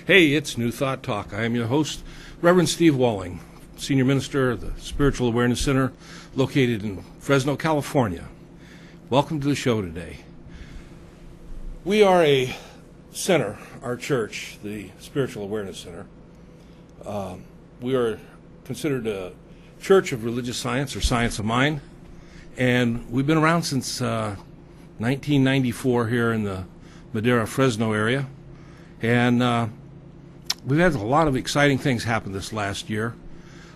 Hey, it's New Thought Talk. I am your host, Reverend Steve Walling, Senior Minister of the Spiritual Awareness Center located in Fresno, California. Welcome to the show today. We are a center, our church, the Spiritual Awareness Center. We are considered a church of religious science or science of mind, and we've been around since 1994 here in the Madera, Fresno area, and we've had a lot of exciting things happen this last year.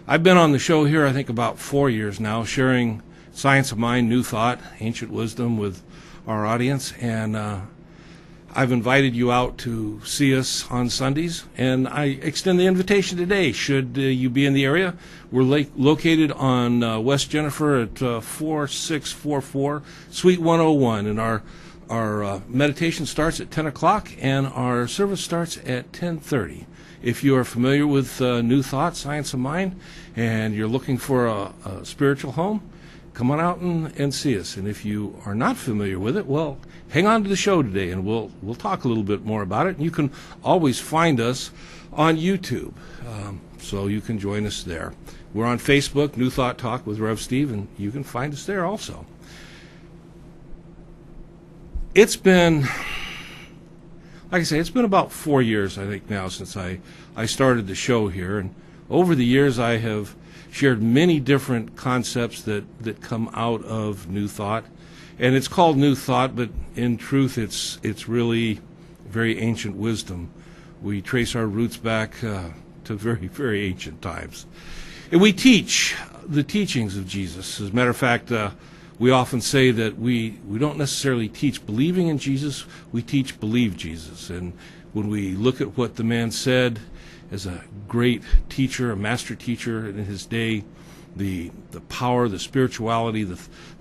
I've been on the show here, I think, about 4 years now, sharing science of mind, new thought, ancient wisdom with our audience, and I've invited you out to see us on Sundays, and I extend the invitation today, should you be in the area. We're located on West Jennifer at 4644 Suite 101, and our meditation starts at 10 o'clock, and our service starts at 10:30. If you are familiar with New Thought, Science of Mind, and you're looking for a spiritual home, come on out and see us. And if you are not familiar with it, well, hang on to the show today, and we'll talk a little bit more about it. And you can always find us on YouTube, so you can join us there. We're on Facebook, New Thought Talk with Rev Steve, and you can find us there also. It's been, like I say, it's been about 4 years, I think, now since I started the show here. And over the years, I have shared many different concepts that come out of New Thought. And it's called New Thought, but in truth, it's really very ancient wisdom. We trace our roots back to very, very ancient times. And we teach the teachings of Jesus. As a matter of fact, we often say that we don't necessarily teach believing in Jesus, we teach believe Jesus. And when we look at what the man said as a great teacher, a master teacher in his day, the power, the spirituality, the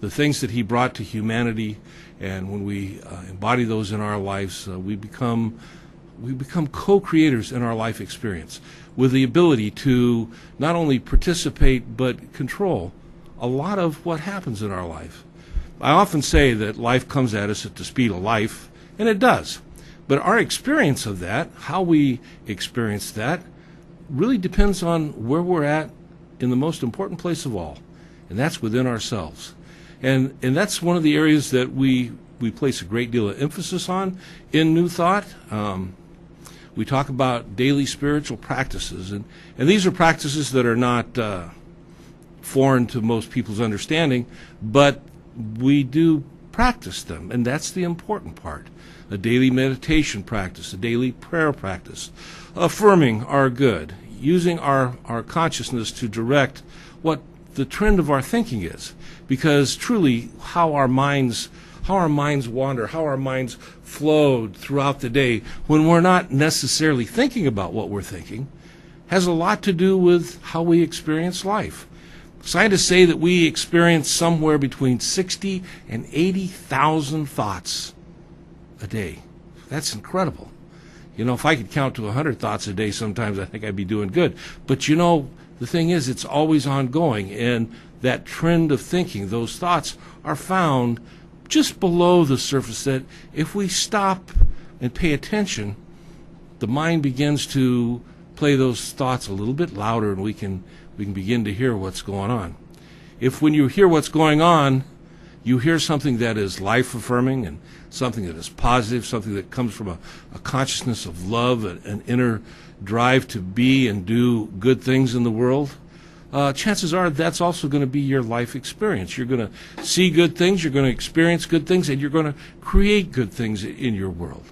things that he brought to humanity, and when we embody those in our lives, we become co-creators in our life experience with the ability to not only participate but control a lot of what happens in our life. I often say that life comes at us at the speed of life, and it does. But our experience of that, how we experience that, really depends on where we're at in the most important place of all, and that's within ourselves. And that's one of the areas that we place a great deal of emphasis on in New Thought. We talk about daily spiritual practices, and these are practices that are not foreign to most people's understanding, but we do practice them, and that's the important part. A daily meditation practice, a daily prayer practice, affirming our good, using our consciousness to direct what the trend of our thinking is, because truly how our minds wander, how our minds flowed throughout the day when we're not necessarily thinking about what we're thinking has a lot to do with how we experience life. Scientists say that we experience somewhere between 60 and 80,000 thoughts a day. That's incredible. You know, if I could count to 100 thoughts a day, sometimes I think I'd be doing good. But you know, the thing is, it's always ongoing, and that trend of thinking, those thoughts are found just below the surface, that if we stop and pay attention, the mind begins to play those thoughts a little bit louder, and we can begin to hear what's going on. If when you hear what's going on, you hear something that is life-affirming and something that is positive, something that comes from a consciousness of love, an inner drive to be and do good things in the world, chances are that's also going to be your life experience. You're going to see good things, you're going to experience good things, and you're going to create good things in your world.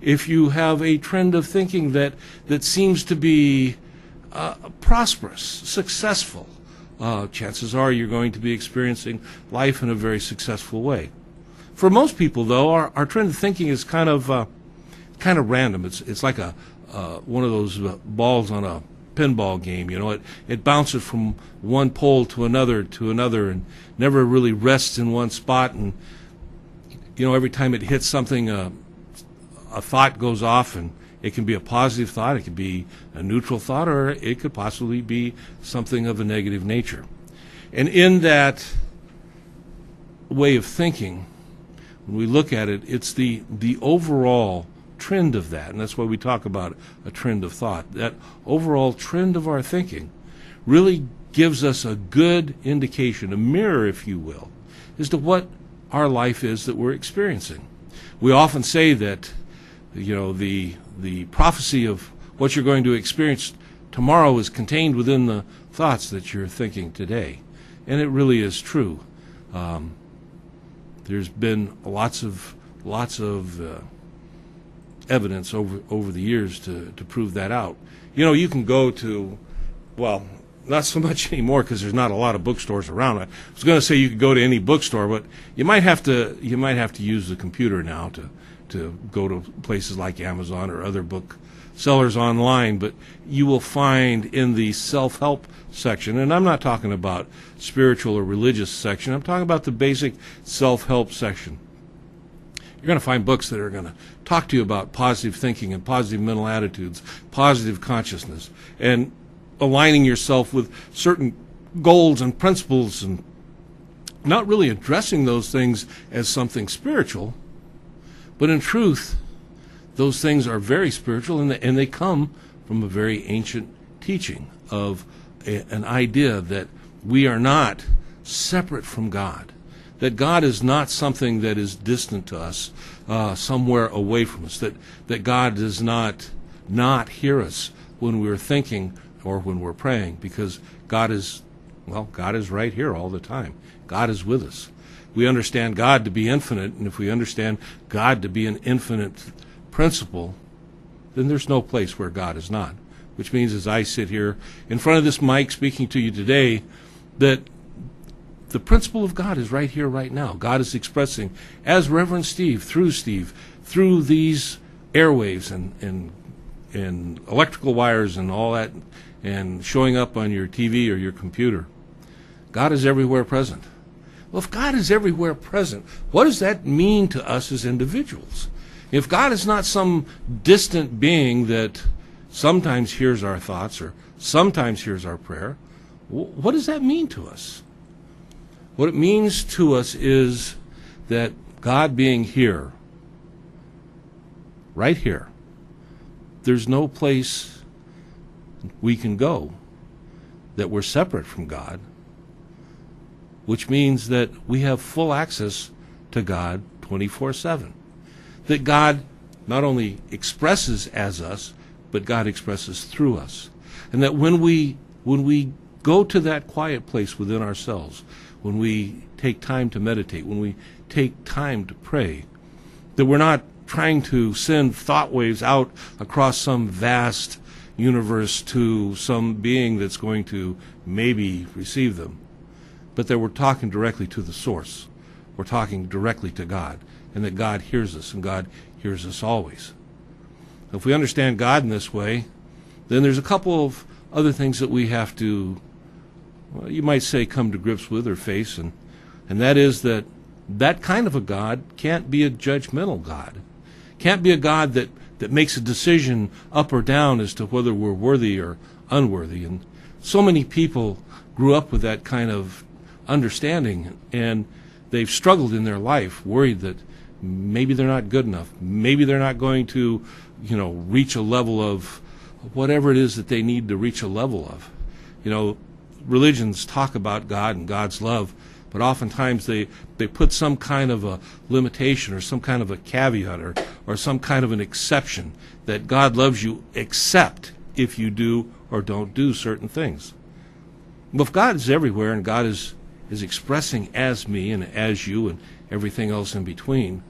If you have a trend of thinking that seems to be prosperous, successful, chances are you're going to be experiencing life in a very successful way. For most people, though, our trend of thinking is kind of random. It's like one of those balls on a pinball game. You know, it bounces from one pole to another, and never really rests in one spot. And you know, every time it hits something, a thought goes off, and it can be a positive thought, it could be a neutral thought, or it could possibly be something of a negative nature. And in that way of thinking, when we look at it, it's the overall trend of that, and that's why we talk about a trend of thought. That overall trend of our thinking really gives us a good indication, a mirror, if you will, as to what our life is that we're experiencing. We often say that, the prophecy of what you're going to experience tomorrow is contained within the thoughts that you're thinking today, and it really is true. There's been lots of evidence over the years to prove that out. You can go to, well, not so much anymore because there's not a lot of bookstores around. I was going to say you could go to any bookstore, but you might have to use the computer now to go to places like Amazon or other book sellers online. But you will find in the self-help section, and I'm not talking about spiritual or religious section, I'm talking about the basic self-help section. You're going to find books that are going to talk to you about positive thinking and positive mental attitudes, positive consciousness, and aligning yourself with certain goals and principles, and not really addressing those things as something spiritual, but in truth, those things are very spiritual, and they come from a very ancient teaching of an idea that we are not separate from God, that God is not something that is distant to us, somewhere away from us, that God does not hear us when we're thinking or when we're praying, because God is right here all the time. God is with us. We understand God to be infinite, and if we understand God to be an infinite principle, then there's no place where God is not. Which means as I sit here in front of this mic speaking to you today, that the principle of God is right here, right now. God is expressing, as Reverend Steve, through these airwaves and electrical wires and all that, and showing up on your TV or your computer. God is everywhere present. Well, if God is everywhere present, what does that mean to us as individuals? If God is not some distant being that sometimes hears our thoughts or sometimes hears our prayer, what does that mean to us? What it means to us is that God being here, right here, there's no place we can go that we're separate from God, which means that we have full access to God 24/7. That God not only expresses as us, but God expresses through us. And that when we go to that quiet place within ourselves, when we take time to meditate, when we take time to pray, that we're not trying to send thought waves out across some vast universe to some being that's going to maybe receive them, but that we're talking directly to the source. We're talking directly to God, and that God hears us, and God hears us always. If we understand God in this way, then there's a couple of other things that we have to, well, you might say, come to grips with or face, and that is that kind of a God can't be a judgmental God. Can't be a God that makes a decision up or down as to whether we're worthy or unworthy. And so many people grew up with that kind of understanding, and they've struggled in their life, worried that maybe they're not good enough, maybe they're not going to, reach a level of whatever it is that they need to reach a level of. Religions talk about God and God's love, but oftentimes they put some kind of a limitation or some kind of a caveat or some kind of an exception that God loves you except if you do or don't do certain things. Well, if God is everywhere and God is expressing as me and as you and everything else in between,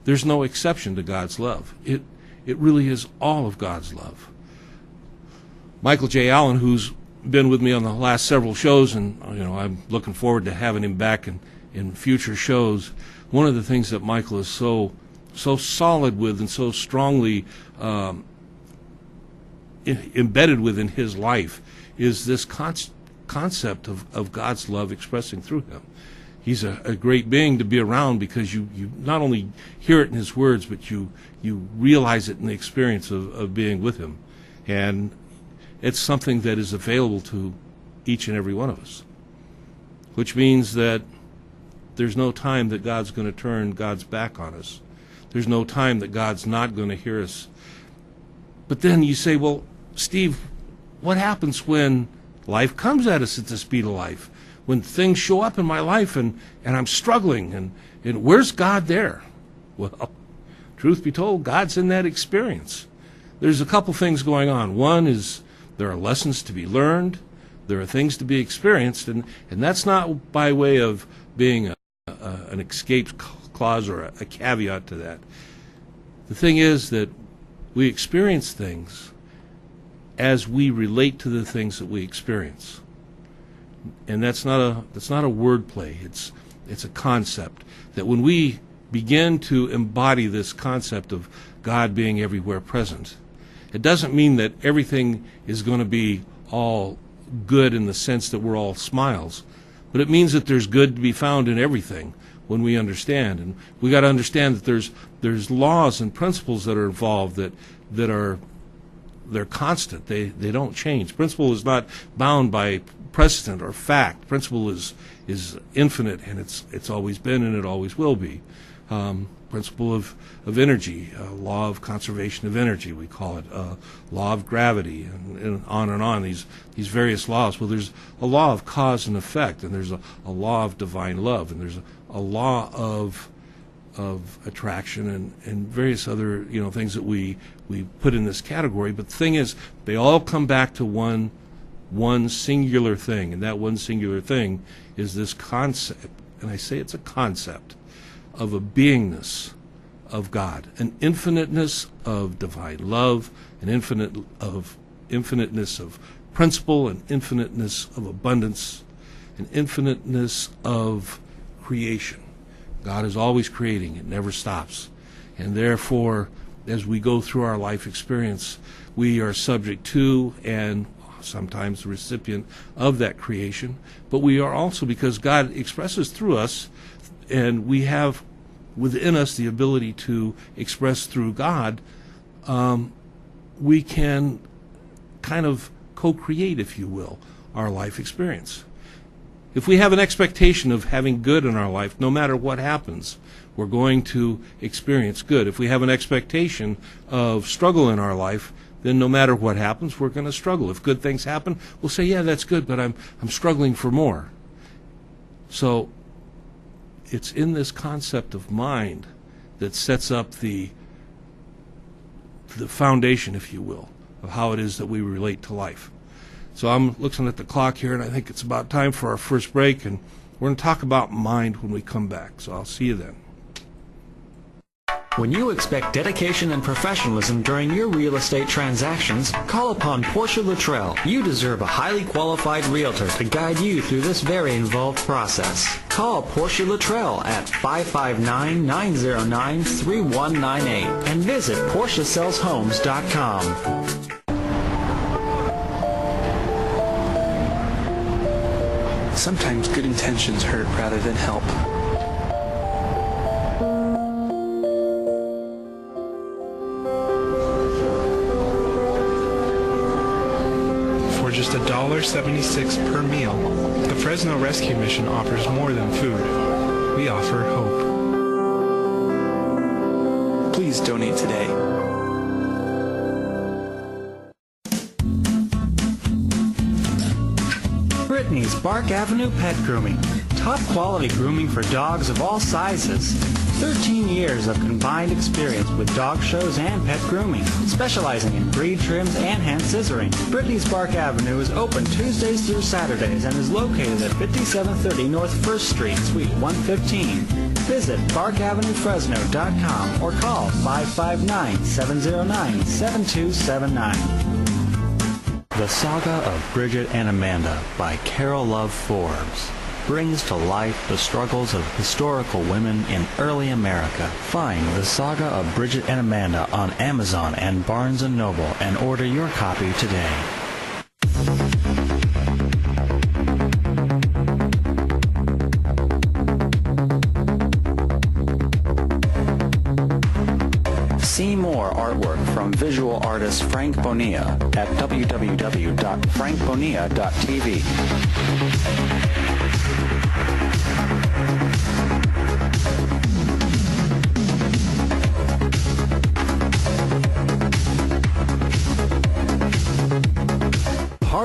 there's no exception to God's love. It really is all of God's love. Michael J. Allen, who's been with me on the last several shows, and I'm looking forward to having him back in future shows. One of the things that Michael is so solid with and so strongly embedded within his life is this concept of God's love expressing through him. He's a great being to be around because you not only hear it in his words, but you realize it in the experience of being with him. And it's something that is available to each and every one of us, which means that there's no time that God's going to turn God's back on us. there's no time that God's not going to hear us. But then you say, well, Steve, what happens when life comes at us at the speed of life? When things show up in my life and I'm struggling, and where's God there? Well, truth be told, God's in that experience. There's a couple things going on. One is there are lessons to be learned. There are things to be experienced, and that's not by way of being an escape clause or a caveat to that. The thing is that we experience things as we relate to the things that we experience. And that's not a word play. It's a concept that when we begin to embody this concept of God being everywhere present, it doesn't mean that everything is going to be all good in the sense that we're all smiles, but it means that there's good to be found in everything when we understand. And we got to understand that there's laws and principles that are involved they're constant. They don't change. Principle is not bound by precedent or fact. Principle is infinite, and it's always been and it always will be. Principle of energy, law of conservation of energy, we call it, law of gravity, and on, these various laws. Well, there's a law of cause and effect, and there's a law of divine love, and there's a law of attraction and various other things that we put in this category. But the thing is, they all come back to one singular thing, and that one singular thing is this concept, and I say it's a concept, of a beingness of God, an infiniteness of divine love, an infiniteness of principle, an infiniteness of abundance, an infiniteness of creation. God is always creating. It never stops. And therefore, as we go through our life experience, we are subject to and sometimes the recipient of that creation. But we are also, because God expresses through us, and we have within us the ability to express through God, we can kind of co-create, if you will, our life experience. If we have an expectation of having good in our life, no matter what happens, we're going to experience good. If we have an expectation of struggle in our life, then no matter what happens, we're going to struggle. If good things happen, we'll say, yeah, that's good, but I'm struggling for more. So it's in this concept of mind that sets up the foundation, if you will, of how it is that we relate to life. So I'm looking at the clock here, and I think it's about time for our first break, and we're going to talk about mind when we come back. So I'll see you then. When you expect dedication and professionalism during your real estate transactions, call upon Portia Luttrell. You deserve a highly qualified realtor to guide you through this very involved process. Call Portia Luttrell at 559-909-3198 and visit PortiaSellsHomes.com. Sometimes good intentions hurt rather than help. For just $1.76 per meal, the Fresno Rescue Mission offers more than food. We offer hope. Please donate today. Brittany's Bark Avenue Pet Grooming. Top quality grooming for dogs of all sizes. 13 years of combined experience with dog shows and pet grooming, specializing in breed trims and hand scissoring. Brittany's Bark Avenue is open Tuesdays through Saturdays and is located at 5730 North 1st Street, Suite 115. Visit barkavenuefresno.com or call 559-709-7279. The Saga of Bridget and Amanda by Carol Love Forbes brings to life the struggles of historical women in early America. Find The Saga of Bridget and Amanda on Amazon and Barnes & Noble and order your copy today. See more artwork from visual artist Frank Bonilla at www.frankbonilla.tv.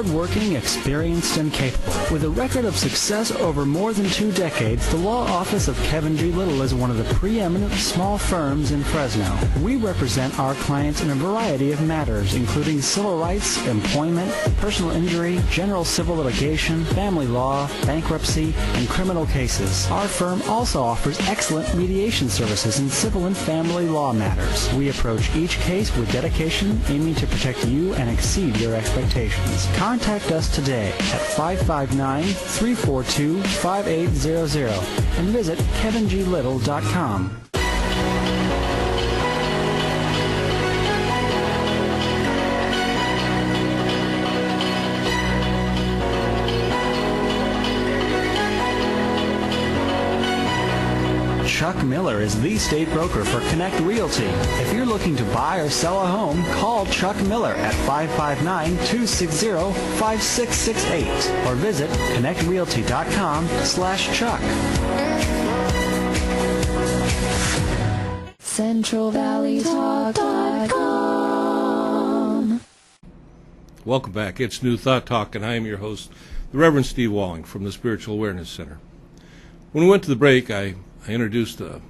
hardworking, experienced, and capable. With a record of success over more than 2 decades, the law office of Kevin G. Little is one of the preeminent small firms in Fresno. We represent our clients in a variety of matters, including civil rights, employment, personal injury, general civil litigation, family law, bankruptcy, and criminal cases. Our firm also offers excellent mediation services in civil and family law matters. We approach each case with dedication, aiming to protect you and exceed your expectations. Contact us today at 559-342-5800 and visit kevinglittle.com. Chuck Miller is the state broker for Connect Realty. If you're looking to buy or sell a home, call Chuck Miller at 559-260-5668 or visit connectrealty.com/Chuck. CentralValleyTalk.com. Welcome back. It's New Thought Talk, and I am your host, the Reverend Steve Walling from the Spiritual Awareness Center. When we went to the break, I introduced the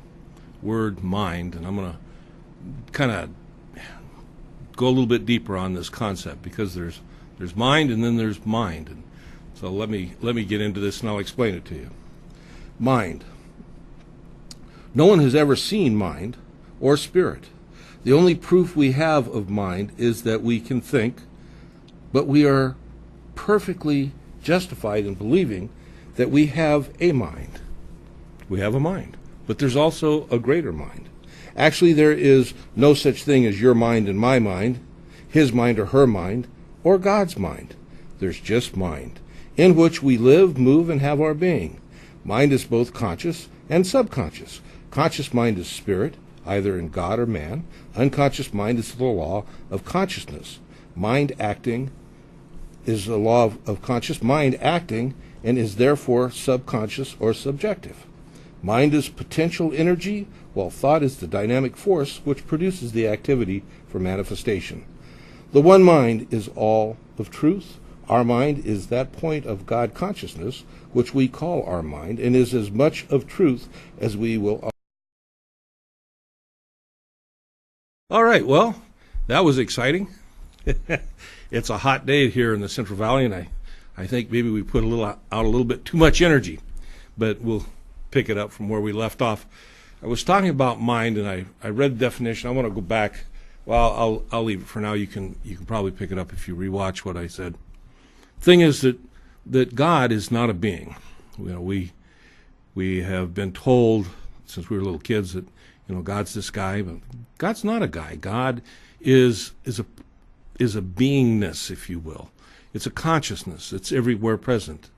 word mind, and I'm going to kind of go a little bit deeper on this concept, because there's mind and then there's mind. And so let me get into this, and I'll explain it to you. Mind. No one has ever seen mind or spirit. The only proof we have of mind is that we can think, but we are perfectly justified in believing that we have a mind. We have a mind, but there's also a greater mind. Actually, there is no such thing as your mind and my mind, his mind or her mind, or God's mind. There's just mind, in which we live, move, and have our being. Mind is both conscious and subconscious. Conscious mind is spirit, either in God or man. Unconscious mind is the law of consciousness. Mind acting is the law of conscious mind acting, and is therefore subconscious or subjective. Mind is potential energy, while thought is the dynamic force which produces the activity for manifestation. The one mind is all of truth. Our mind is that point of God consciousness, which we call our mind, and is as much of truth as we will. All right, well, that was exciting. It's a hot day here in the Central Valley, and I think maybe we put out a little bit too much energy, but we'll pick it up from where we left off. I was talking about mind, and I read the definition. I want to go back. Well, I'll leave it for now. You can probably pick it up if you rewatch what I said. Thing is that God is not a being. You know, we have been told since we were little kids that, you know, God's this guy, but God's not a guy. God is a beingness, if you will. It's a consciousness. It's everywhere present.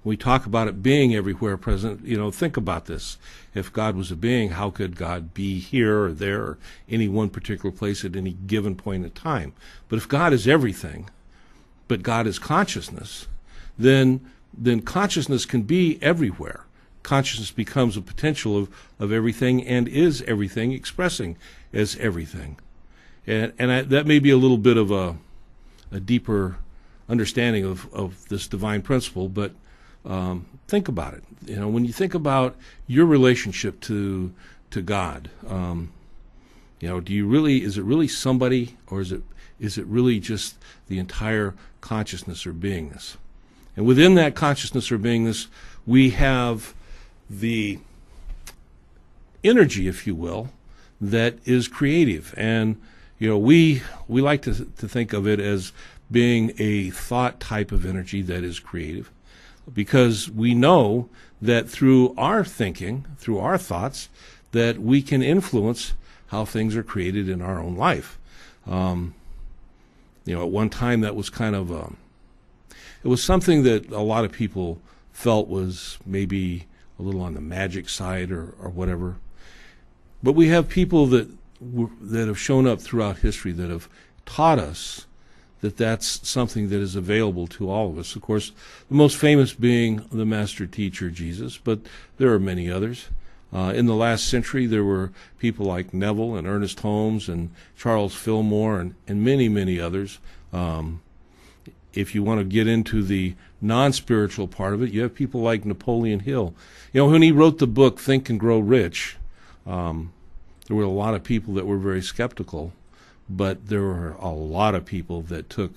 We talk about it being everywhere present. You know, think about this. If God was a being, how could God be here or there or any one particular place at any given point in time? But if God is everything, but God is consciousness, then consciousness can be everywhere. Consciousness becomes a potential of everything and is everything, expressing as everything. And that may be a little bit of a deeper understanding of this divine principle, but think about it. You know, when you think about your relationship to God, you know, is it really somebody, or is it really just the entire consciousness or beingness? And within that consciousness or beingness, we have the energy, if you will, that is creative. And you know, we like to think of it as being a thought type of energy that is creative, because we know that through our thinking, through our thoughts, that we can influence how things are created in our own life. You know, at one time that was kind of it was something that a lot of people felt was maybe a little on the magic side or whatever. But we have people that have shown up throughout history that have taught us that that's something that is available to all of us. Of course, the most famous being the master teacher, Jesus, but there are many others. In the last century, there were people like Neville and Ernest Holmes and Charles Fillmore and many, many others. If you want to get into the non-spiritual part of it, you have people like Napoleon Hill. When he wrote the book Think and Grow Rich, there were a lot of people that were very skeptical, but there were a lot of people that took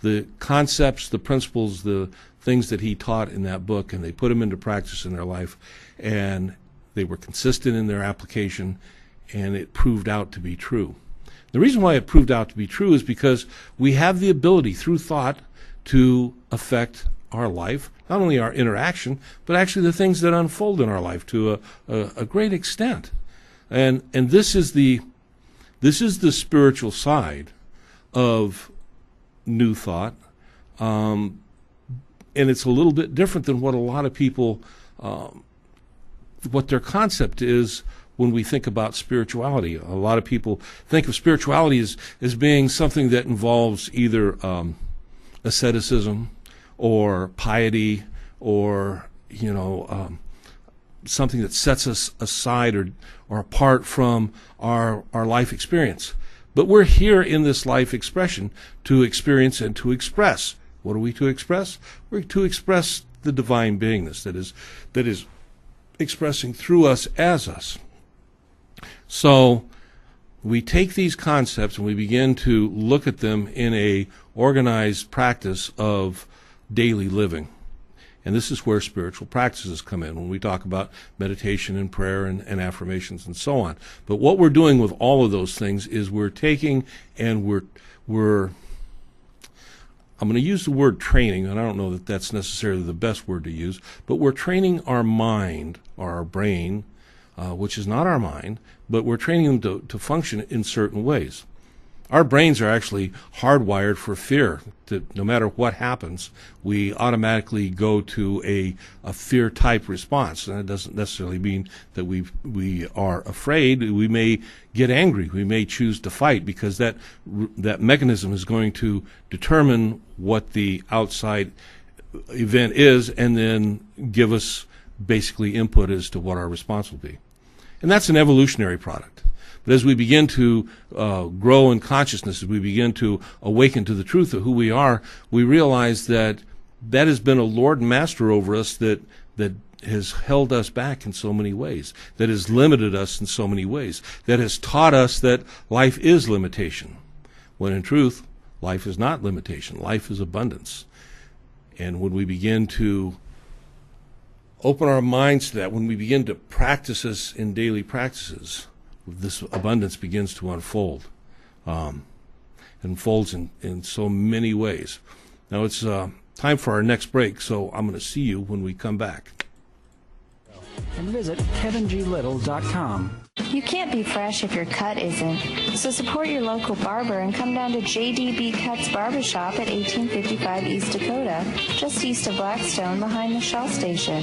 the concepts, the principles, the things that he taught in that book, and they put them into practice in their life, and they were consistent in their application, and it proved out to be true. The reason why it proved out to be true is because we have the ability through thought to affect our life, not only our interaction, but actually the things that unfold in our life to a great extent. And this is the spiritual side of New Thought, and it's a little bit different than what a lot of people, what their concept is when we think about spirituality. A lot of people think of spirituality as being something that involves either asceticism or piety or something that sets us aside or apart from our life experience. But we're here in this life expression to experience and to express. What are we to express? We're to express the divine beingness that is expressing through us as us. So we take these concepts and we begin to look at them in a organized practice of daily living. And this is where spiritual practices come in when we talk about meditation and prayer and affirmations and so on. But what we're doing with all of those things is we're taking and we're I'm going to use the word training, and I don't know that that's necessarily the best word to use, but we're training our mind or our brain, which is not our mind, but we're training them to function in certain ways. Our brains are actually hardwired for fear. No matter what happens, we automatically go to a fear-type response. And that doesn't necessarily mean that we are afraid. We may get angry. We may choose to fight because that mechanism is going to determine what the outside event is and then give us basically input as to what our response will be. And that's an evolutionary product. But as we begin to grow in consciousness, as we begin to awaken to the truth of who we are, we realize that has been a Lord and Master over us that has held us back in so many ways, that has limited us in so many ways, that has taught us that life is limitation, when in truth, life is not limitation. Life is abundance. And when we begin to open our minds to that, when we begin to practice this in daily practices, this abundance begins to unfold. Unfolds in so many ways. Now it's time for our next break, so I'm going to see you when we come back. And visit KevinGLittle.com. You can't be fresh if your cut isn't. So support your local barber and come down to JDB Cuts Barbershop at 1855 East Dakota, just east of Blackstone behind the Shell Station.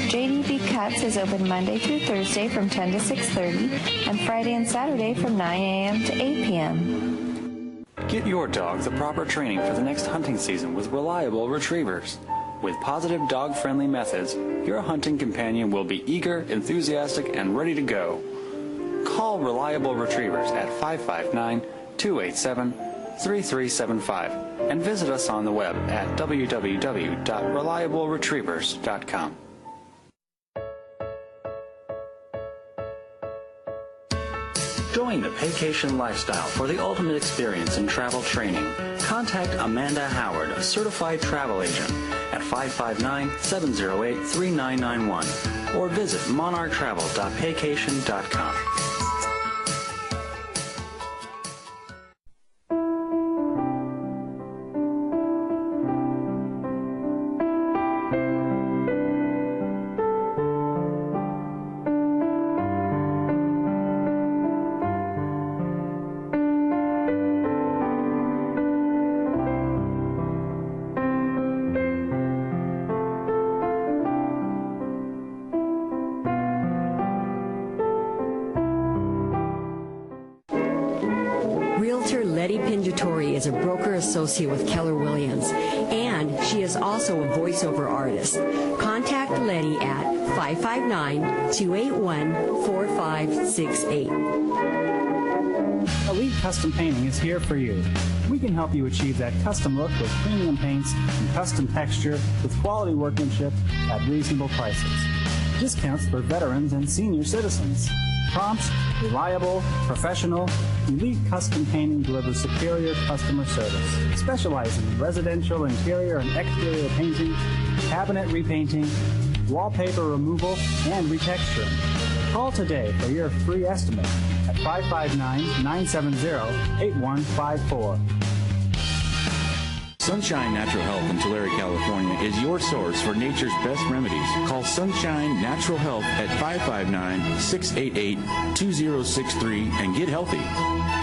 JDB Cuts is open Monday through Thursday from 10 to 6:30 and Friday and Saturday from 9 a.m. to 8 p.m. Get your dog the proper training for the next hunting season with reliable retrievers. With positive dog-friendly methods, your hunting companion will be eager, enthusiastic, and ready to go. Call Reliable Retrievers at 559-287-3375 and visit us on the web at www.reliableretrievers.com. Join the Paycation lifestyle for the ultimate experience in travel training. Contact Amanda Howard, a certified travel agent, at 559-708-3991 or visit monarchtravel.paycation.com. Letty Pindutori is a broker associate with Keller Williams, and she is also a voiceover artist. Contact Letty at 559-281-4568. Elite Custom Painting is here for you. We can help you achieve that custom look with premium paints and custom texture with quality workmanship at reasonable prices. Discounts for veterans and senior citizens. Prompt, reliable, professional, Elite Custom Painting delivers superior customer service, specializing in residential interior and exterior painting, cabinet repainting, wallpaper removal, and retexturing. Call today for your free estimate at 559-970-8154. Sunshine Natural Health in Tulare, California is your source for nature's best remedies. Call Sunshine Natural Health at 559-688-2063 and get healthy.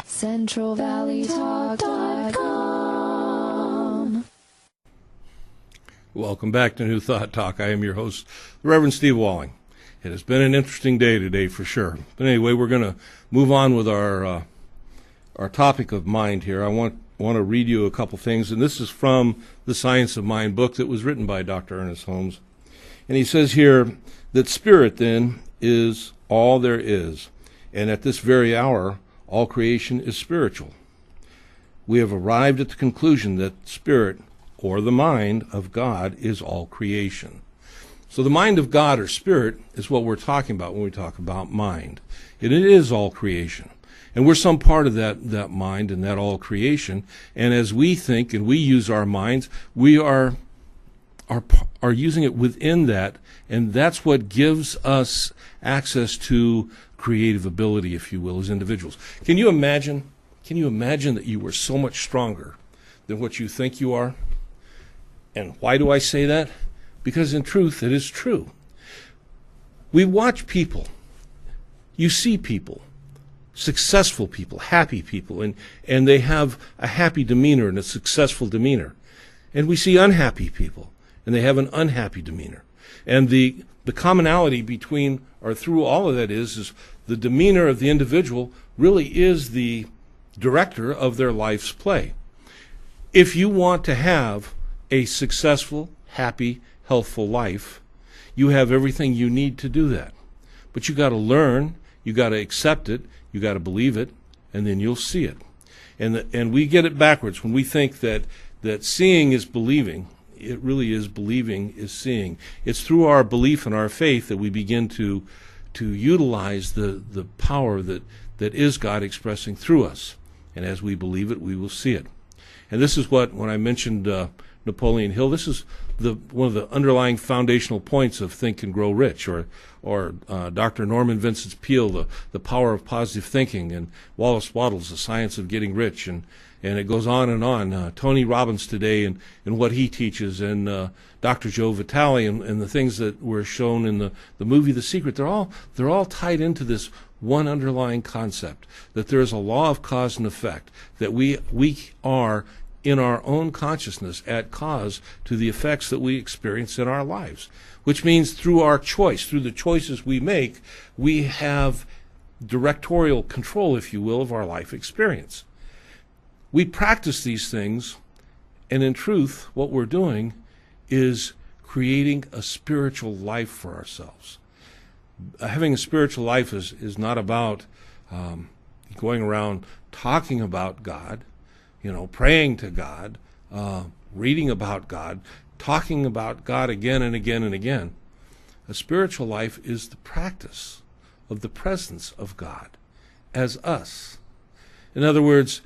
CentralValleyTalk.com. Welcome back to New Thought Talk. I am your host, the Reverend Steve Walling. It has been an interesting day today for sure. But anyway, we're going to move on with our topic of mind here. I want to read you a couple things, and this is from the Science of Mind book that was written by Dr. Ernest Holmes. And he says here that spirit, then, is all there is, and at this very hour, all creation is spiritual. We have arrived at the conclusion that spirit, or the mind of God, is all creation. So the mind of God, or spirit, is what we're talking about when we talk about mind. And it is all creation. And we're some part of that mind and that all creation. And as we think and we use our minds, we are using it within that. And that's what gives us access to creative ability, if you will, as individuals. Can you imagine that you were so much stronger than what you think you are? And why do I say that? Because in truth, it is true. We watch people. You see people. Successful people, happy people, and they have a happy demeanor and a successful demeanor. And we see unhappy people, and they have an unhappy demeanor. And the commonality between or through all of that is the demeanor of the individual really is the director of their life's play. If you want to have a successful, happy, healthful life, you have everything you need to do that. But you got to learn, you got to accept it, you got to believe it, and then you'll see it. And we get it backwards when we think that seeing is believing. It really is believing is seeing. It's through our belief and our faith that we begin to utilize the power that is God expressing through us. And as we believe it, we will see it. And this is what, when I mentioned Napoleon Hill, this is one of the underlying foundational points of Think and Grow Rich, or Dr. Norman Vincent Peale, the power of positive thinking, and Wallace Wattles, the science of getting rich, and it goes on and on. Tony Robbins today and what he teaches, and Dr. Joe Vitale and the things that were shown in the movie The Secret, they're all tied into this one underlying concept, that there is a law of cause and effect, that we are in our own consciousness at cause to the effects that we experience in our lives, which means through our choice, through the choices we make, we have directorial control, if you will, of our life experience. We practice these things, and in truth, what we're doing is creating a spiritual life for ourselves. Having a spiritual life is not about going around talking about God, praying to God, reading about God, talking about God again and again and again. A spiritual life is the practice of the presence of God as us. In other words,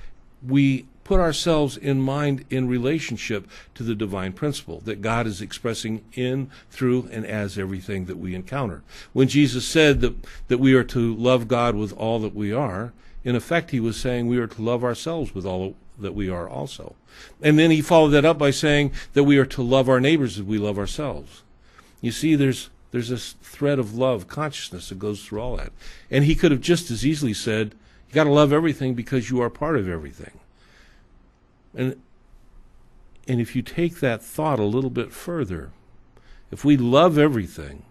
we put ourselves in mind in relationship to the divine principle that God is expressing in, through, and as everything that we encounter. When Jesus said that we are to love God with all that we are, in effect he was saying we are to love ourselves with all that we are also. And then he followed that up by saying that we are to love our neighbors as we love ourselves. You see, there's this thread of love, consciousness that goes through all that. And he could have just as easily said, you got to love everything because you are part of everything. And if you take that thought a little bit further, if we love everything,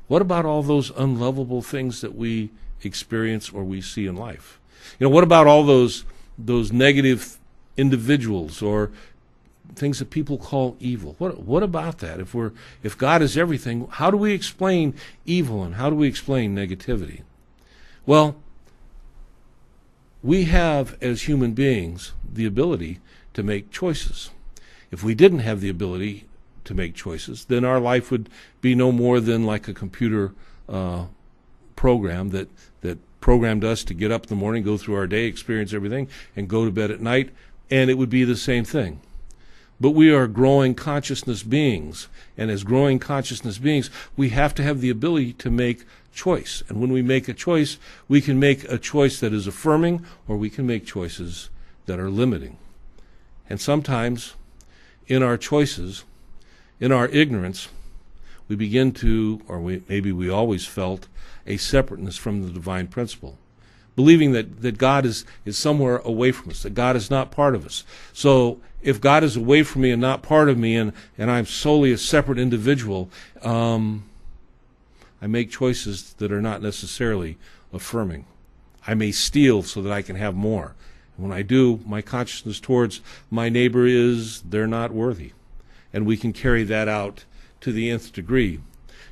what about all those unlovable things that we experience or we see in life? What about all those negative individuals or things that people call evil? What about that? If God is everything, how do we explain evil and how do we explain negativity? Well, we have, as human beings, the ability to make choices. If we didn't have the ability to make choices, then our life would be no more than like a computer program that programmed us to get up in the morning, go through our day, experience everything, and go to bed at night, and it would be the same thing. But we are growing consciousness beings, and as growing consciousness beings, we have to have the ability to make choice. And when we make a choice, we can make a choice that is affirming, or we can make choices that are limiting. And sometimes, in our choices, in our ignorance, we begin to, or maybe we always felt, a separateness from the divine principle, believing that God is somewhere away from us, that God is not part of us. So if God is away from me and not part of me, and I'm solely a separate individual, I make choices that are not necessarily affirming. I may steal so that I can have more. And when I do, my consciousness towards my neighbor is they're not worthy. And we can carry that out to the nth degree.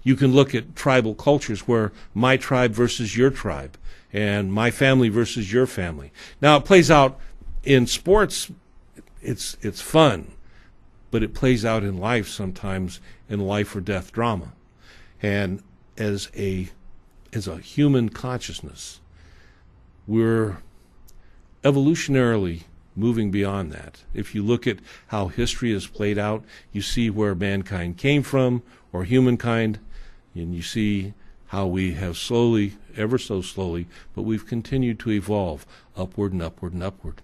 You can look at tribal cultures where my tribe versus your tribe, and my family versus your family. Now, it plays out in sports. It's fun, but it plays out in life sometimes in life or death drama. And as a human consciousness, we're evolutionarily moving beyond that. If you look at how history has played out, you see where mankind came from, or humankind, and you see how we have slowly, ever so slowly, but we've continued to evolve upward and upward and upward.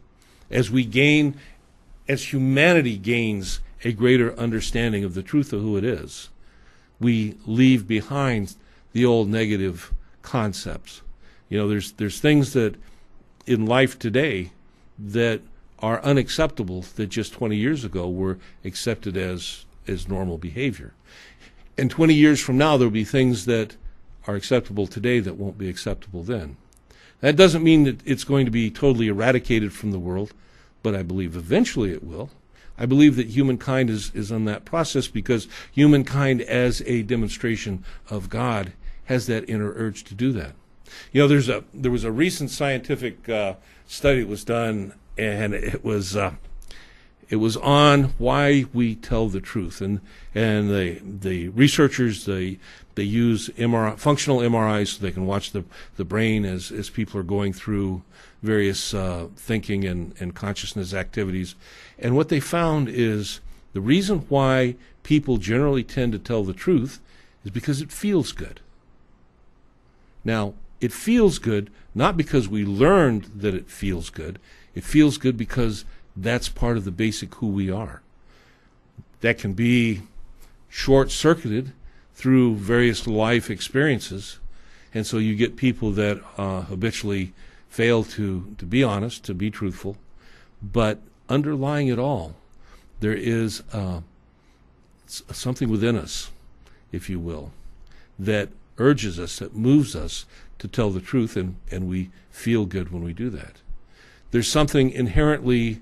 As humanity gains a greater understanding of the truth of who it is, we leave behind the old negative concepts. There's things that in life today that are unacceptable that just 20 years ago were accepted as normal behavior. And 20 years from now, there'll be things that are acceptable today that won't be acceptable then. That doesn't mean that it's going to be totally eradicated from the world, but I believe eventually it will. I believe that humankind is on that process because humankind, as a demonstration of God, has that inner urge to do that. There was a recent scientific study that was done, and it was on why we tell the truth, and the researchers they use functional MRIs so they can watch the brain as people are going through various thinking and consciousness activities, and what they found is the reason why people generally tend to tell the truth is because it feels good. Now, it feels good not because we learned that it feels good. It feels good because that's part of the basic who we are. That can be short-circuited through various life experiences, and so you get people that habitually fail to be honest, to be truthful, but underlying it all, there is something within us, if you will, that urges us, that moves us to tell the truth, and we feel good when we do that. There's something inherently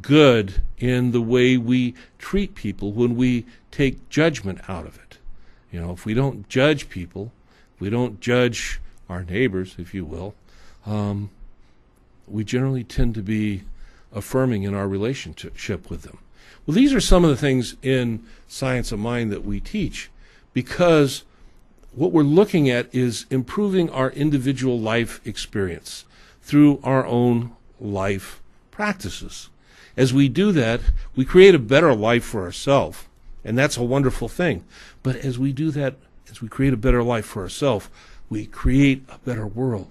good in the way we treat people when we take judgment out of it. If we don't judge people, we don't judge our neighbors, if you will, we generally tend to be affirming in our relationship with them. Well, these are some of the things in Science of Mind that we teach, because what we're looking at is improving our individual life experience through our own life practices. As we do that, we create a better life for ourselves, and that's a wonderful thing. But as we do that, as we create a better life for ourselves, we create a better world.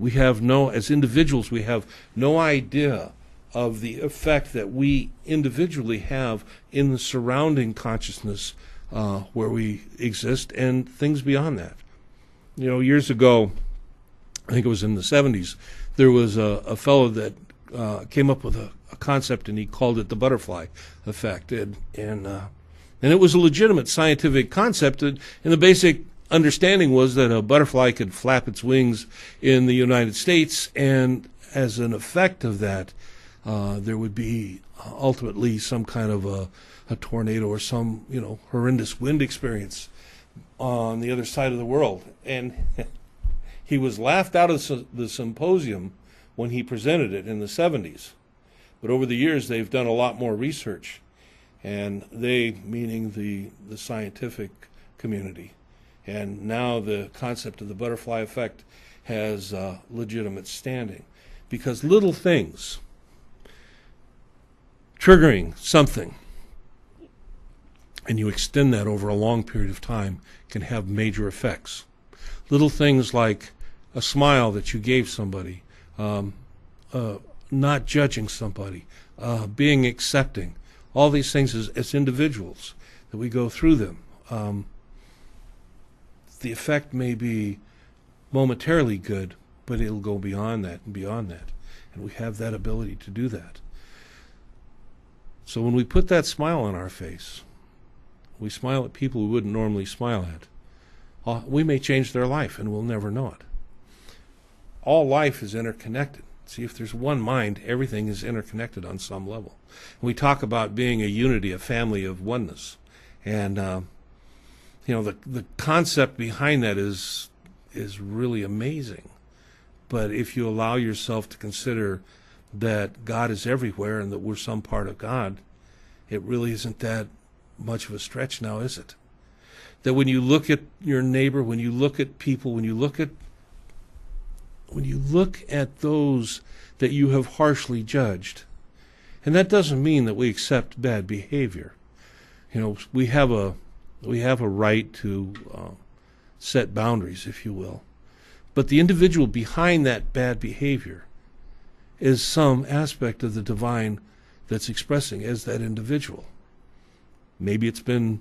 As individuals, we have no idea of the effect that we individually have in the surrounding consciousness where we exist and things beyond that. Years ago, I think it was in the 70s, there was a fellow that came up with a concept, and he called it the butterfly effect. And it was a legitimate scientific concept, and the basic understanding was that a butterfly could flap its wings in the United States, and as an effect of that, there would be ultimately some kind of a tornado or some, horrendous wind experience on the other side of the world. And he was laughed out of the symposium when he presented it in the 70s. But over the years, they've done a lot more research, and they, meaning the scientific community. And now the concept of the butterfly effect has legitimate standing, because little things triggering something, and you extend that over a long period of time, can have major effects. Little things like a smile that you gave somebody, not judging somebody, being accepting, all these things as individuals that we go through them. The effect may be momentarily good, but it'll go beyond that and beyond that. And we have that ability to do that. So when we put that smile on our face, we smile at people we wouldn't normally smile at. We may change their life, and we'll never know it. All life is interconnected. See, if there's one mind, everything is interconnected on some level. We talk about being a unity, a family of oneness. And, the concept behind that is really amazing. But if you allow yourself to consider that God is everywhere and that we're some part of God, it really isn't that much of a stretch now, is it? That when you look at your neighbor, when you look at people, when you look at those that you have harshly judged, and that doesn't mean that we accept bad behavior. We have a right to set boundaries, if you will. But the individual behind that bad behavior is some aspect of the divine that's expressing as that individual. Maybe it's been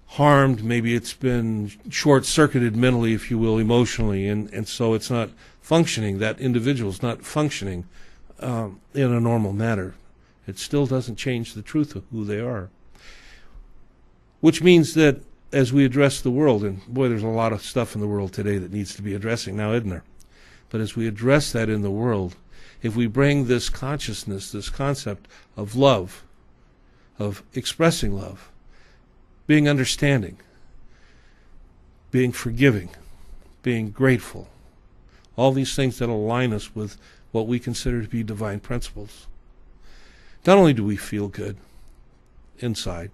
harmed, maybe it's been short-circuited mentally, if you will, emotionally, and so it's not functioning, that individual's not functioning in a normal manner. It still doesn't change the truth of who they are. Which means that as we address the world, and boy, there's a lot of stuff in the world today that needs to be addressing now, isn't there? But as we address that in the world, if we bring this consciousness, this concept of love, of expressing love, being understanding, being forgiving, being grateful, all these things that align us with what we consider to be divine principles, not only do we feel good inside,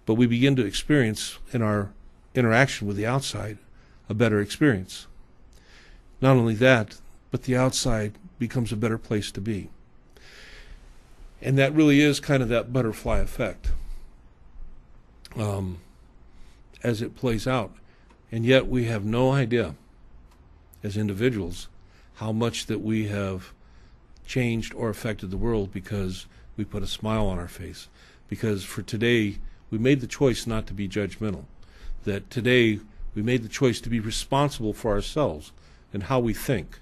but we begin to experience in our interaction with the outside a better experience. Not only that, but the outside becomes a better place to be. And that really is kind of that butterfly effect as it plays out. And yet we have no idea as individuals how much that we have changed or affected the world because we put a smile on our face. Because for today, we made the choice not to be judgmental. That today, we made the choice to be responsible for ourselves and how we think.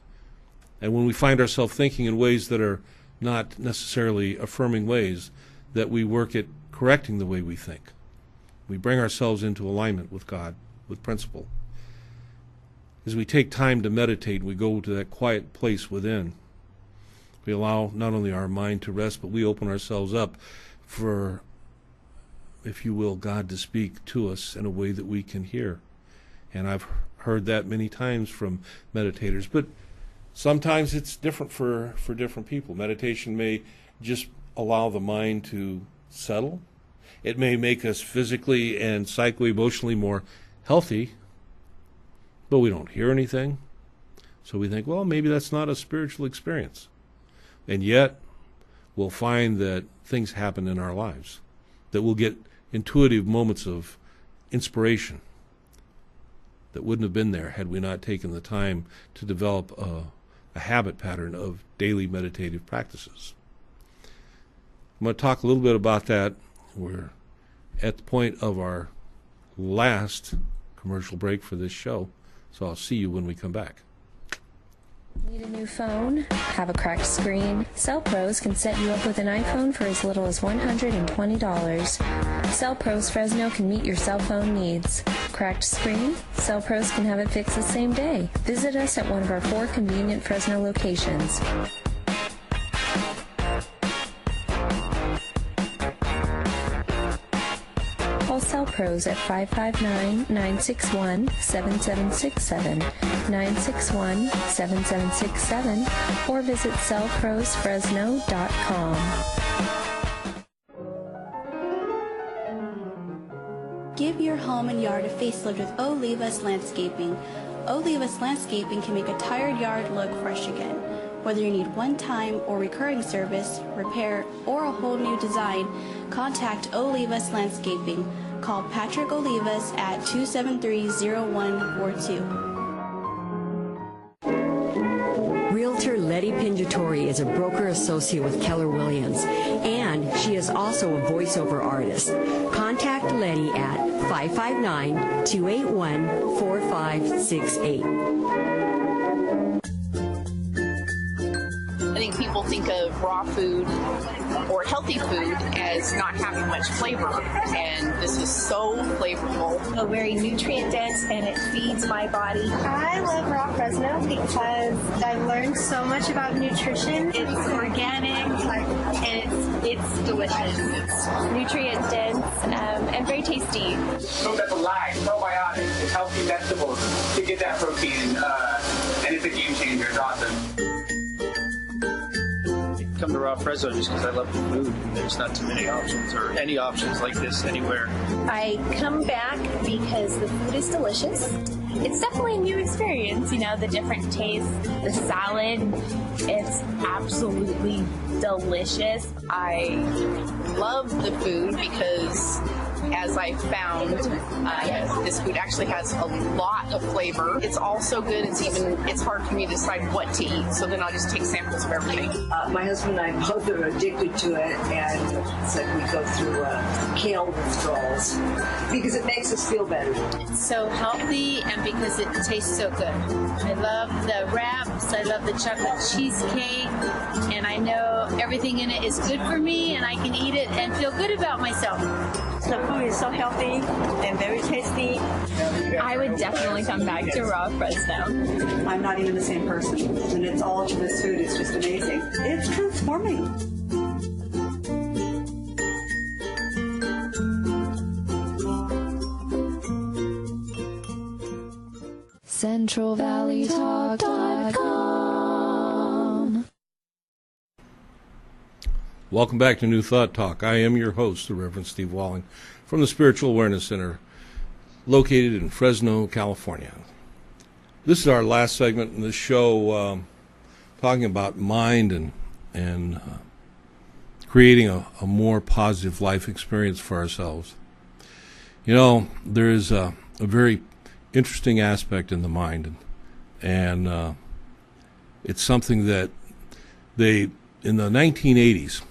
And when we find ourselves thinking in ways that are not necessarily affirming ways, that we work at correcting the way we think. We bring ourselves into alignment with God, with principle. As we take time to meditate, we go to that quiet place within. We allow not only our mind to rest, but we open ourselves up for, if you will, God to speak to us in a way that we can hear. And I've heard that many times from meditators, but sometimes it's different for different people. Meditation may just allow the mind to settle. It may make us physically and psycho-emotionally more healthy, but we don't hear anything. So we think, well, maybe that's not a spiritual experience. And yet, we'll find that things happen in our lives, that we'll get intuitive moments of inspiration that wouldn't have been there had we not taken the time to develop a habit pattern of daily meditative practices. I'm going to talk a little bit about that. We're at the point of our last commercial break for this show, so I'll see you when we come back. Need a new phone? Have a cracked screen? Cell Pros can set you up with an iPhone for as little as $120. Cell Pros Fresno can meet your cell phone needs. Cracked screen? Cell Pros can have it fixed the same day. Visit us at one of our 4 convenient Fresno locations. Call Cell Pros at 559-961-7767, 961-7767, or visit cellprosfresno.com. Give your home and yard a facelift with Olivas Landscaping. Olivas Landscaping can make a tired yard look fresh again. Whether you need one-time or recurring service, repair, or a whole new design, contact Olivas Landscaping. Call Patrick Olivas at 273-0142. Realtor Letty Pinjatori is a broker associate with Keller Williams, and she is also a voiceover artist. Contact Letty at 559-281-4568. I think people think of raw food or healthy food as not having much flavor, and this is so flavorful. So very nutrient dense, and it feeds my body. I love Raw Fresno because I've learned so much about nutrition. It's organic, and it's delicious. It's nutrient dense and very tasty. Food that's alive, probiotics, it's healthy vegetables to get that protein, and it's a game changer. It's awesome. Come to Raw Fresno just because I love the food. There's not too many options or any options like this anywhere. I come back because the food is delicious. It's definitely a new experience, you know, the different tastes, the salad, it's absolutely delicious. I love the food because, as I found, this food actually has a lot of flavor. It's all so good, it's hard for me to decide what to eat, so then I'll just take samples of everything. My husband and I both are addicted to it, and it's like we go through kale withdrawals because it makes us feel better. It's so healthy, and because it tastes so good. I love the wraps, I love the chocolate cheesecake, and I know everything in it is good for me, and I can eat it and feel good about myself. The food is so healthy and very tasty. I would definitely come back to Raw Fresno. I'm not even the same person, and it's all to this food. It's just amazing. It's transforming. CentralValleyTalk.com. Welcome back to New Thought Talk. I am your host, the Reverend Steve Walling, from the Spiritual Awareness Center, located in Fresno, California. This is our last segment in this show, talking about mind and creating a more positive life experience for ourselves. You know, there is a very interesting aspect in the mind, and it's something that in the 1980s,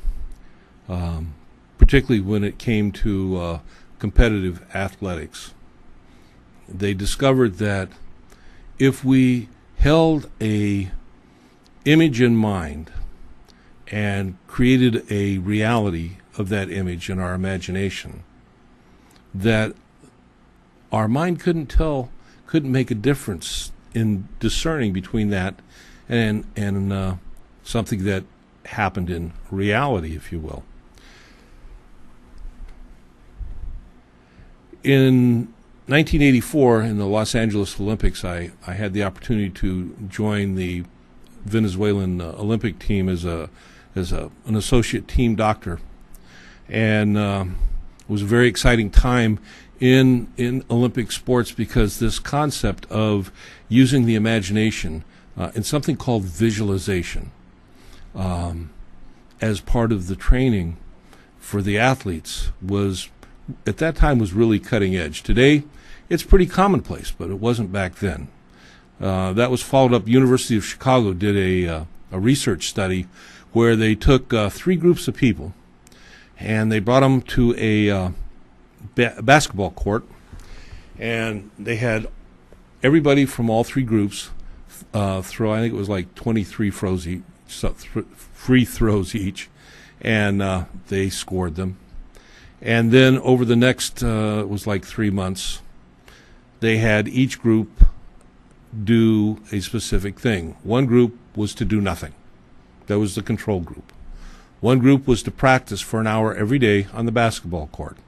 particularly when it came to competitive athletics, they discovered that if we held a image in mind and created a reality of that image in our imagination, that our mind couldn't make a difference in discerning between that and something that happened in reality, if you will. In 1984, in the Los Angeles Olympics, I had the opportunity to join the Venezuelan Olympic team as an associate team doctor, and it was a very exciting time in Olympic sports because this concept of using the imagination in something called visualization as part of the training for the athletes was, at that time, was really cutting edge. Today, it's pretty commonplace, but it wasn't back then. That was followed up. University of Chicago did a research study where they took 3 groups of people and they brought them to a basketball court, and they had everybody from all 3 groups throw. I think it was like 23 free throws each, and they scored them. And then over the next, it was like 3 months, they had each group do a specific thing. One group was to do nothing. That was the control group. One group was to practice for an hour every day on the basketball court.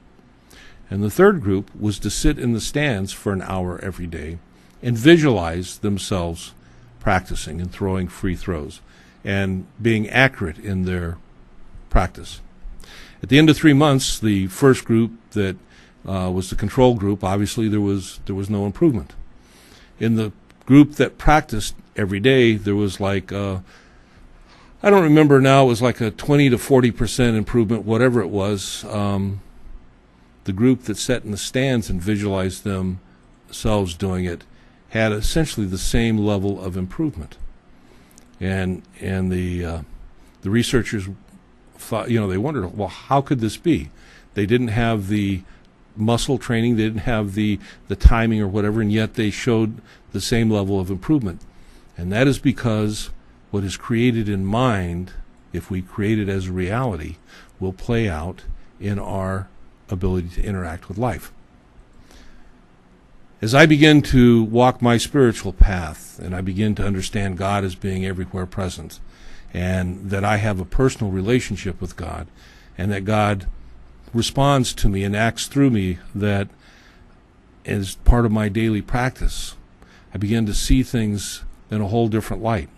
And the third group was to sit in the stands for an hour every day and visualize themselves practicing and throwing free throws and being accurate in their practice. At the end of 3 months, the first group that was the control group, obviously there was no improvement. In the group that practiced every day, there was like I don't remember now, it was like a 20 to 40% improvement, whatever it was. The group that sat in the stands and visualized themselves doing it had essentially the same level of improvement. And the researchers thought, they wondered, well, how could this be? They didn't have the muscle training, they didn't have the timing or whatever, and yet they showed the same level of improvement. And that is because what is created in mind, if we create it as a reality, will play out in our ability to interact with life. As I begin to walk my spiritual path, and I begin to understand God as being everywhere present, and that I have a personal relationship with God, and that God responds to me and acts through me, that as part of my daily practice, I begin to see things in a whole different light.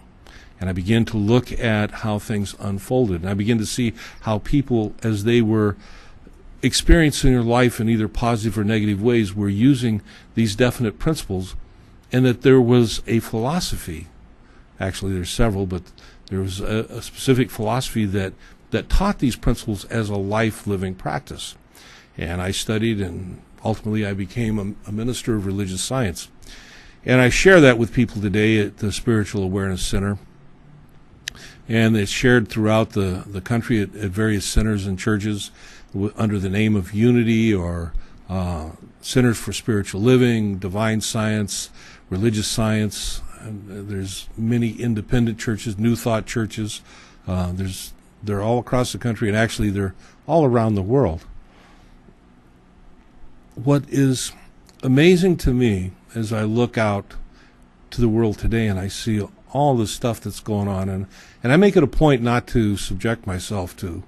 And I begin to look at how things unfolded. And I begin to see how people, as they were experiencing their life in either positive or negative ways, were using these definite principles, and that there was a philosophy. Actually, there's several, but there was a specific philosophy that taught these principles as a life-living practice. And I studied, and ultimately I became a minister of religious science. And I share that with people today at the Spiritual Awareness Center. And it's shared throughout the country at various centers and churches under the name of Unity or Centers for Spiritual Living, Divine Science, Religious Science. And there's many independent churches, New Thought churches. They're all across the country, and actually they're all around the world. What is amazing to me as I look out to the world today and I see all the stuff that's going on, and I make it a point not to subject myself to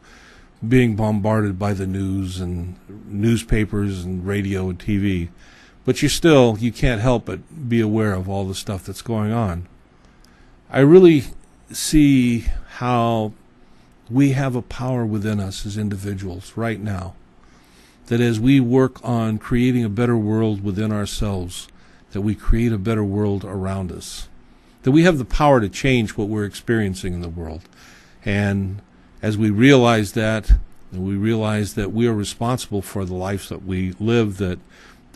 being bombarded by the news and newspapers and radio and TV, but you can't help but be aware of all the stuff that's going on. I really see how we have a power within us as individuals right now, that as we work on creating a better world within ourselves, that we create a better world around us, that we have the power to change what we're experiencing in the world. And as we realize that, and we realize that we are responsible for the lives that we live, that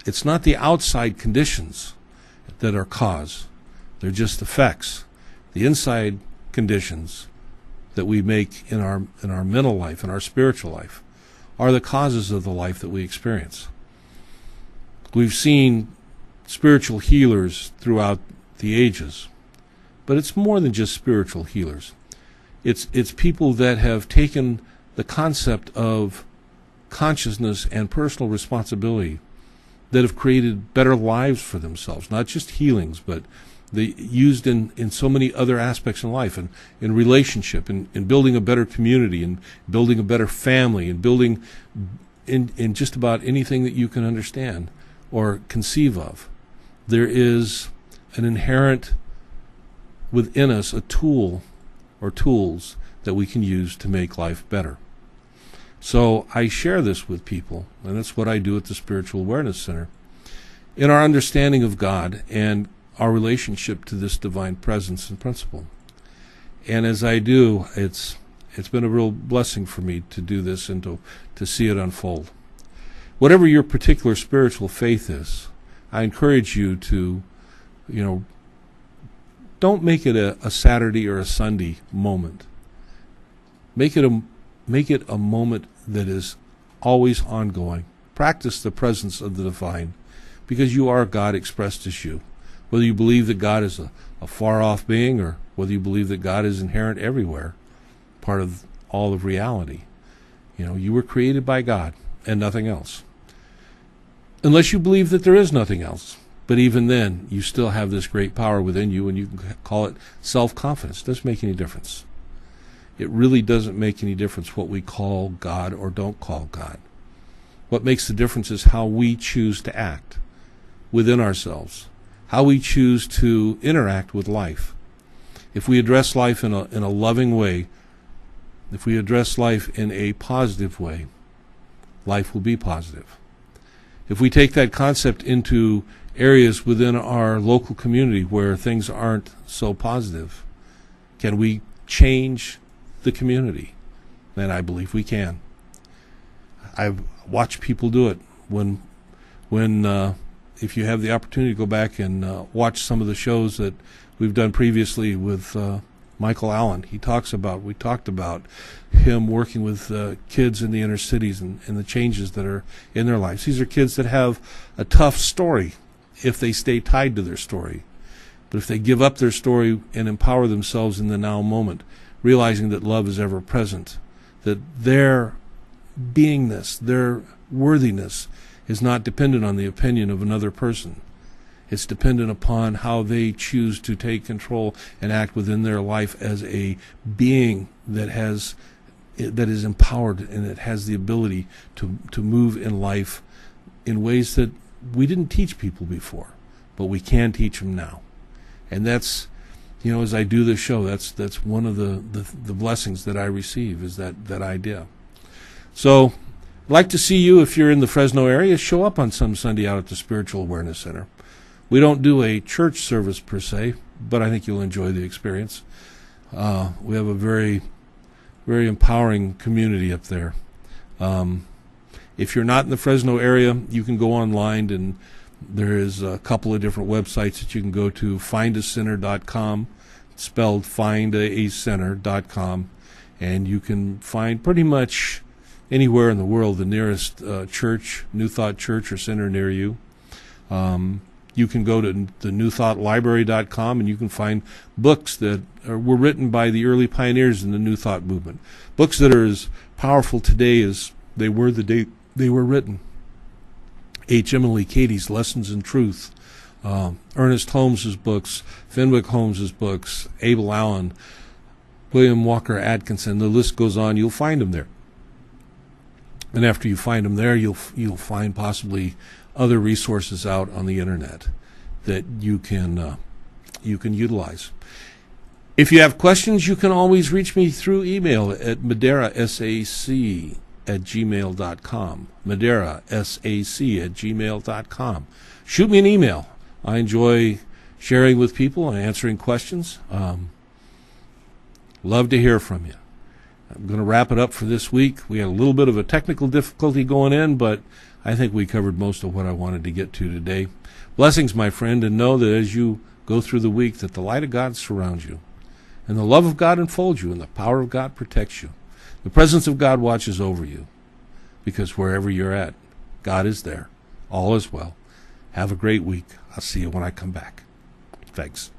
it's not the outside conditions that are cause, they're just effects. The inside conditions that we make in our mental life, in our spiritual life, are the causes of the life that we experience. We've seen spiritual healers throughout the ages, but it's more than just spiritual healers. It's people that have taken the concept of consciousness and personal responsibility, that have created better lives for themselves, not just healings, but they used in so many other aspects in life, and in relationship, in building a better community, and building a better family, and building in just about anything that you can understand or conceive of. There is an inherent within us a tool or tools that we can use to make life better. So I share this with people, and that's what I do at the Spiritual Awareness Center, in our understanding of God and our relationship to this divine presence and principle. And as I do, it's been a real blessing for me to do this and to see it unfold. Whatever your particular spiritual faith is, I encourage you to, don't make it a Saturday or a Sunday moment. Make it a moment that is always ongoing. Practice the presence of the divine, because you are God expressed as you. Whether you believe that God is a a far-off being, or whether you believe that God is inherent everywhere, part of all of reality. You were created by God and nothing else. Unless you believe that there is nothing else. But even then, you still have this great power within you, and you can call it self-confidence. It doesn't make any difference. It really doesn't make any difference what we call God or don't call God. What makes the difference is how we choose to act within ourselves, how we choose to interact with life. If we address life in a loving way, if we address life in a positive way, life will be positive. If we take that concept into areas within our local community where things aren't so positive, can we change the community? And I believe we can. I've watched people do it. When if you have the opportunity to go back and watch some of the shows that we've done previously with Michael Allen, we talked about him working with kids in the inner cities and the changes that are in their lives. These are kids that have a tough story if they stay tied to their story. But if they give up their story and empower themselves in the now moment, realizing that love is ever present, that their beingness, their worthiness is not dependent on the opinion of another person. It's dependent upon how they choose to take control and act within their life as a being that is empowered and it has the ability to move in life in ways that we didn't teach people before, but we can teach them now. And that's, as I do this show, that's one of the blessings that I receive, is that idea. So I'd like to see you, if you're in the Fresno area, show up on some Sunday out at the Spiritual Awareness Center. We don't do a church service per se, but I think you'll enjoy the experience. We have a very, very empowering community up there. If you're not in the Fresno area, you can go online, and there is a couple of different websites that you can go to. Findacenter.com, spelled findacenter.com, and you can find pretty much anywhere in the world the nearest church, New Thought church or center near you. You can go to the NewThoughtLibrary.com, and you can find books that were written by the early pioneers in the New Thought movement. Books that are as powerful today as they were the day they were written. H. Emily Cady's Lessons in Truth, Ernest Holmes's books, Fenwick Holmes's books, Abel Allen, William Walker Atkinson, the list goes on. You'll find them there. And after you find them there, you'll find possibly other resources out on the internet that you can utilize. If you have questions, you can always reach me through email at maderasac@gmail.com. maderasac@gmail.com. Shoot me an email. I enjoy sharing with people and answering questions. Love to hear from you. I'm going to wrap it up for this week. We had a little bit of a technical difficulty going in, but I think we covered most of what I wanted to get to today. Blessings, my friend, and know that as you go through the week, that the light of God surrounds you, and the love of God enfolds you, and the power of God protects you. The presence of God watches over you, because wherever you're at, God is there. All is well. Have a great week. I'll see you when I come back. Thanks.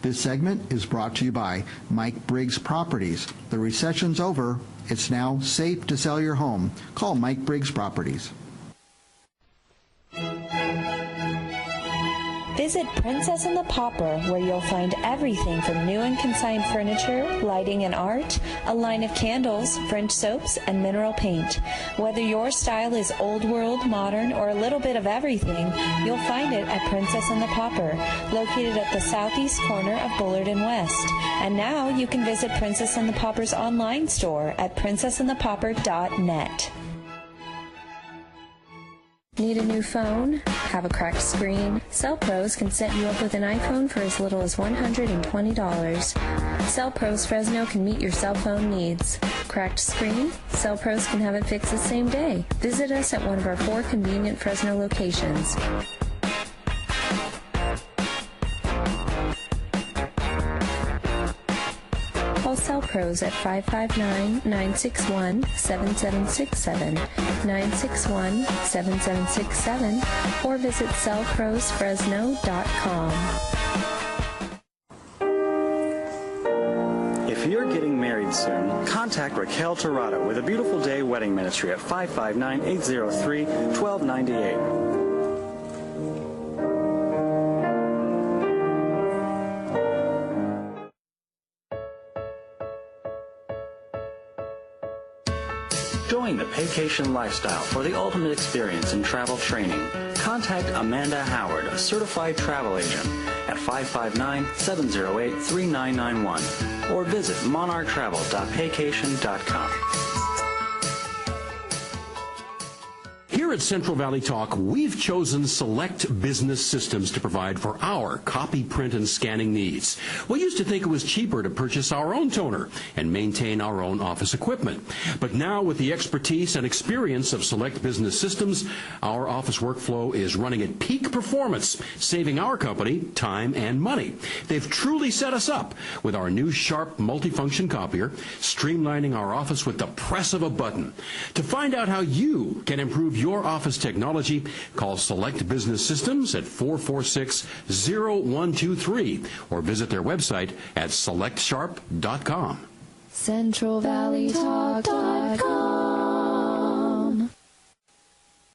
This segment is brought to you by Mike Briggs Properties. The recession's over. It's now safe to sell your home. Call Mike Briggs Properties. Visit Princess and the Pauper, where you'll find everything from new and consigned furniture, lighting and art, a line of candles, French soaps, and mineral paint. Whether your style is old world, modern, or a little bit of everything, you'll find it at Princess and the Pauper, located at the southeast corner of Bullard and West. And now you can visit Princess and the Pauper's online store at princessandthepauper.net. Need a new phone? Have a cracked screen? Cell Pros can set you up with an iPhone for as little as $120. Cell Pros Fresno can meet your cell phone needs. Cracked screen? Cell Pros can have it fixed the same day. Visit us at one of our 4 convenient Fresno locations. Call Cell Pros at 559-961-7767, 961-7767, or visit cellprosfresno.com. If you're getting married soon, contact Raquel Torrado with a Beautiful Day Wedding Ministry at 559-803-1298. Join the Paycation lifestyle for the ultimate experience in travel training. Contact Amanda Howard, a certified travel agent, at 559-708-3991 or visit monarchtravel.paycation.com. Here at Central Valley Talk, we've chosen Select Business Systems to provide for our copy, print, and scanning needs. We used to think it was cheaper to purchase our own toner and maintain our own office equipment. But now, with the expertise and experience of Select Business Systems, our office workflow is running at peak performance, saving our company time and money. They've truly set us up with our new Sharp multifunction copier, streamlining our office with the press of a button. To find out how you can improve your office technology, call Select Business Systems at 446-0123 or visit their website at selectsharp.com. CentralValleyTalk.com